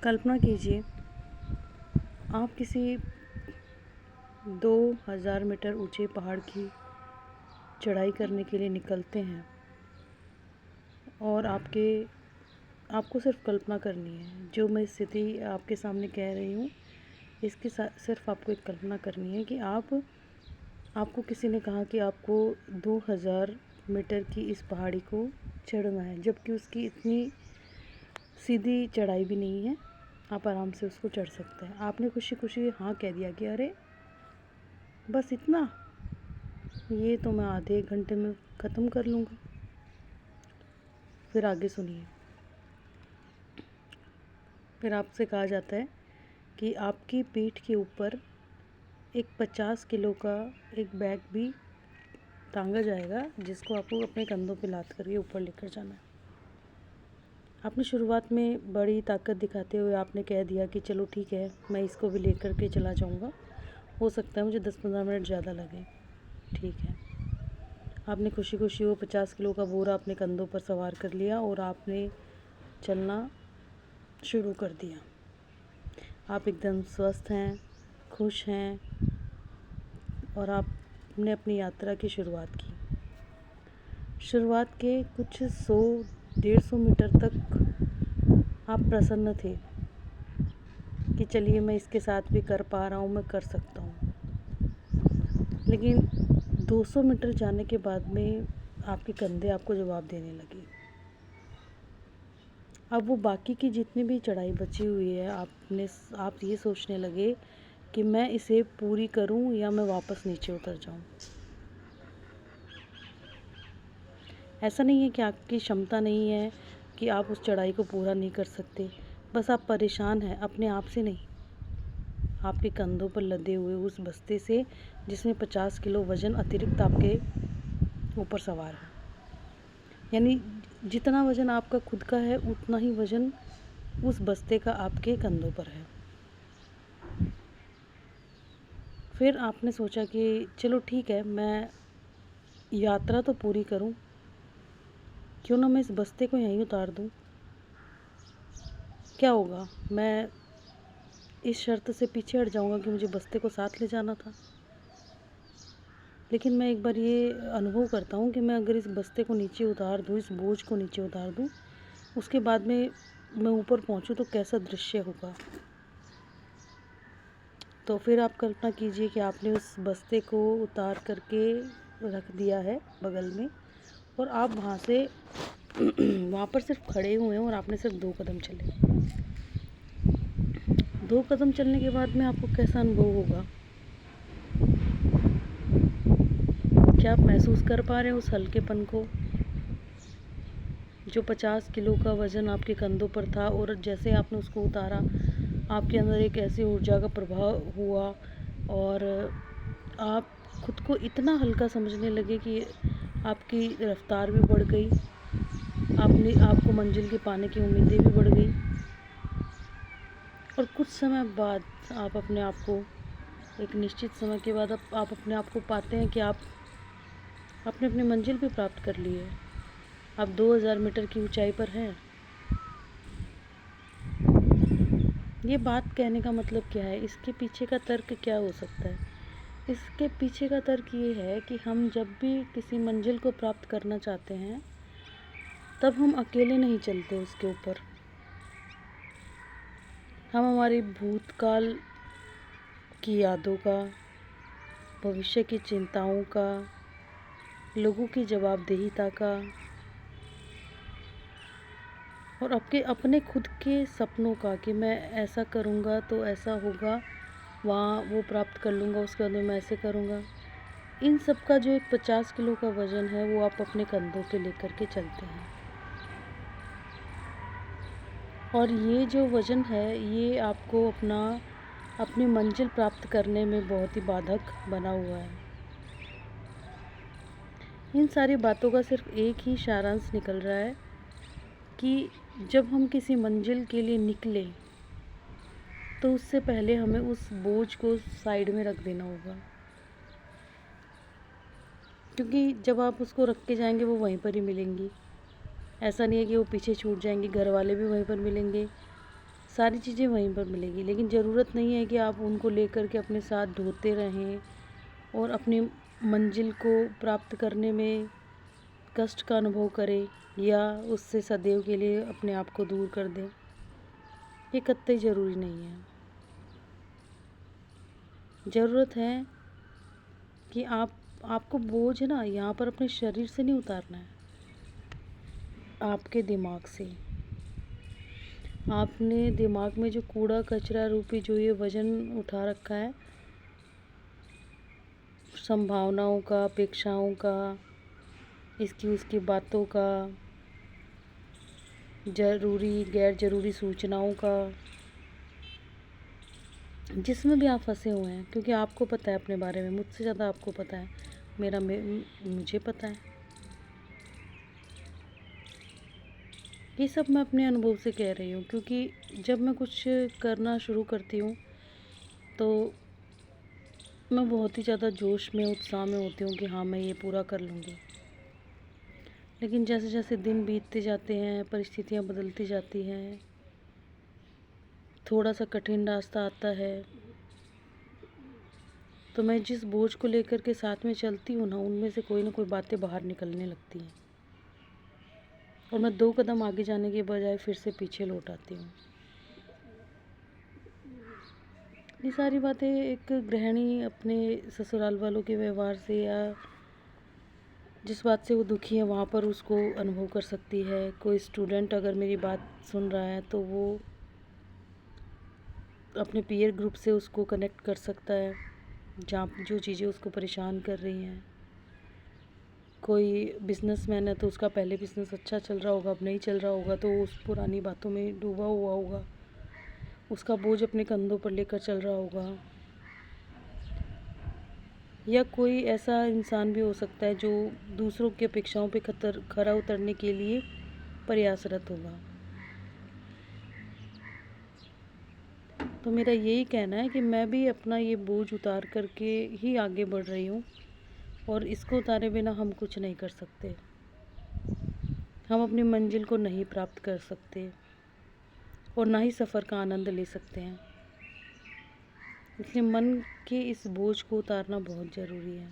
कल्पना कीजिए आप किसी 2000 मीटर ऊंचे पहाड़ की चढ़ाई करने के लिए निकलते हैं और आपको सिर्फ कल्पना करनी है। जो मैं स्थिति आपके सामने कह रही हूँ इसकी सिर्फ आपको एक कल्पना करनी है कि आपको किसी ने कहा कि आपको 2000 मीटर की इस पहाड़ी को चढ़ना है, जबकि उसकी इतनी सीधी चढ़ाई भी नहीं है, आप आराम से उसको चढ़ सकते हैं। आपने खुशी खुशी हाँ कह दिया कि अरे बस इतना, ये तो मैं आधे एक घंटे में ख़त्म कर लूँगा। फिर आगे सुनिए। फिर आपसे कहा जाता है कि आपकी पीठ के ऊपर एक 50 किलो का एक बैग भी टांगा जाएगा, जिसको आपको अपने कंधों पे लाद करके ऊपर लेकर जाना है। आपने शुरुआत में बड़ी ताकत दिखाते हुए आपने कह दिया कि चलो ठीक है, मैं इसको भी लेकर के चला जाऊंगा, हो सकता है मुझे 10-15 मिनट ज़्यादा लगे। ठीक है, आपने खुशी खुशी वो 50 किलो का बोरा अपने कंधों पर सवार कर लिया और आपने चलना शुरू कर दिया। आप एकदम स्वस्थ हैं, खुश हैं और आपने अपनी यात्रा की शुरुआत की। शुरुआत के कुछ 100-150 मीटर तक आप प्रसन्न थे कि चलिए मैं इसके साथ भी कर पा रहा हूँ, मैं कर सकता हूँ। लेकिन 200 मीटर जाने के बाद में आपके कंधे आपको जवाब देने लगे। अब वो बाकी की जितनी भी चढ़ाई बची हुई है आप ये सोचने लगे कि मैं इसे पूरी करूं या मैं वापस नीचे उतर जाऊं। ऐसा नहीं है कि आपकी क्षमता नहीं है कि आप उस चढ़ाई को पूरा नहीं कर सकते, बस आप परेशान हैं अपने आप से नहीं, आपके कंधों पर लदे हुए उस बस्ते से जिसमें 50 किलो वज़न अतिरिक्त आपके ऊपर सवार है। यानी जितना वज़न आपका खुद का है उतना ही वज़न उस बस्ते का आपके कंधों पर है। फिर आपने सोचा कि चलो ठीक है, मैं यात्रा तो पूरी करूं, क्यों ना मैं इस बस्ते को यहीं उतार दूं। क्या होगा, मैं इस शर्त से पीछे हट जाऊंगा कि मुझे बस्ते को साथ ले जाना था। लेकिन मैं एक बार ये अनुभव करता हूँ कि मैं अगर इस बस्ते को नीचे उतार दूँ, इस बोझ को नीचे उतार दूँ, उसके बाद में मैं ऊपर पहुँचूँ तो कैसा दृश्य होगा। तो फिर आप कल्पना कीजिए कि आपने उस बस्ते को उतार करके रख दिया है बगल में और आप वहाँ से वहाँ पर सिर्फ खड़े हुए हैं और आपने सिर्फ 2 कदम चले। 2 कदम चलने के बाद में आपको कैसा अनुभव होगा? क्या आप महसूस कर पा रहे हैं उस हल्केपन को? जो 50 किलो का वज़न आपके कंधों पर था और जैसे आपने उसको उतारा, आपके अंदर एक ऐसी ऊर्जा का प्रभाव हुआ और आप खुद को इतना हल्का समझने लगे कि आपकी रफ्तार भी बढ़ गई, आपको मंजिल के पाने की उम्मीदें भी बढ़ गई और कुछ समय बाद आप अपने आप को, एक निश्चित समय के बाद आप अपने आप को पाते हैं कि आपने अपनी मंजिल भी प्राप्त कर ली है। आप 2000 मीटर की ऊंचाई पर हैं। ये बात कहने का मतलब क्या है? इसके पीछे का तर्क क्या हो सकता है? इसके पीछे का तर्क ये है कि हम जब भी किसी मंजिल को प्राप्त करना चाहते हैं तब हम अकेले नहीं चलते उसके ऊपर। हम हमारी भूतकाल की यादों का, भविष्य की चिंताओं का, लोगों की जवाबदेहिता का और अपने खुद के सपनों का कि मैं ऐसा करूँगा तो ऐसा होगा, वहाँ वो प्राप्त कर लूँगा, उसके बाद में मैं ऐसे करूँगा। इन सब का जो एक 50 किलो का वज़न है वो आप अपने कंधों पे लेकर के चलते हैं और ये जो वज़न है ये आपको अपनी मंजिल प्राप्त करने में बहुत ही बाधक बना हुआ है। इन सारी बातों का सिर्फ एक ही सारांश निकल रहा है कि जब हम किसी मंजिल के लिए निकले तो उससे पहले हमें उस बोझ को साइड में रख देना होगा, क्योंकि जब आप उसको रख के जाएंगे वो वहीं पर ही मिलेंगी। ऐसा नहीं है कि वो पीछे छूट जाएंगी, घर वाले भी वहीं पर मिलेंगे, सारी चीज़ें वहीं पर मिलेगी, लेकिन ज़रूरत नहीं है कि आप उनको लेकर के अपने साथ ढोते रहें और अपनी मंजिल को प्राप्त करने में कष्ट का अनुभव करें या उससे सदैव के लिए अपने आप को दूर कर दें। ये कतई ज़रूरी नहीं है। ज़रूरत है कि आपको बोझ ना यहाँ पर अपने शरीर से नहीं उतारना है, आपके दिमाग से। आपने दिमाग में जो कूड़ा कचरा रूपी जो ये वज़न उठा रखा है, संभावनाओं का, अपेक्षाओं का, इसकी उसकी बातों का, ज़रूरी गैर ज़रूरी सूचनाओं का, जिसमें भी आप फंसे हुए हैं, क्योंकि आपको पता है अपने बारे में, मुझसे ज़्यादा आपको पता है, मुझे पता है। ये सब मैं अपने अनुभव से कह रही हूँ, क्योंकि जब मैं कुछ करना शुरू करती हूँ तो मैं बहुत ही ज़्यादा जोश में, उत्साह में होती हूँ कि हाँ, मैं ये पूरा कर लूँगी। लेकिन जैसे जैसे दिन बीतते जाते हैं, परिस्थितियाँ बदलती जाती हैं, थोड़ा सा कठिन रास्ता आता है, तो मैं जिस बोझ को लेकर के साथ में चलती हूँ ना, उनमें से कोई ना कोई बातें बाहर निकलने लगती हैं और मैं 2 कदम आगे जाने के बजाय फिर से पीछे लौट आती हूँ। ये सारी बातें एक गृहिणी अपने ससुराल वालों के व्यवहार से या जिस बात से वो दुखी है वहाँ पर उसको अनुभव कर सकती है। कोई स्टूडेंट अगर मेरी बात सुन रहा है तो वो अपने पीयर ग्रुप से उसको कनेक्ट कर सकता है, जहाँ जो चीज़ें उसको परेशान कर रही हैं। कोई बिजनेसमैन है तो उसका पहले बिज़नेस अच्छा चल रहा होगा, अब नहीं चल रहा होगा, तो उस पुरानी बातों में डूबा हुआ होगा, उसका बोझ अपने कंधों पर लेकर चल रहा होगा। या कोई ऐसा इंसान भी हो सकता है जो दूसरों की अपेक्षाओं पे खरा उतरने के लिए प्रयासरत होगा। तो मेरा यही कहना है कि मैं भी अपना ये बोझ उतार करके ही आगे बढ़ रही हूँ और इसको उतारे बिना हम कुछ नहीं कर सकते। हम अपनी मंजिल को नहीं प्राप्त कर सकते और ना ही सफ़र का आनंद ले सकते हैं। इसलिए मन के इस बोझ को उतारना बहुत ज़रूरी है।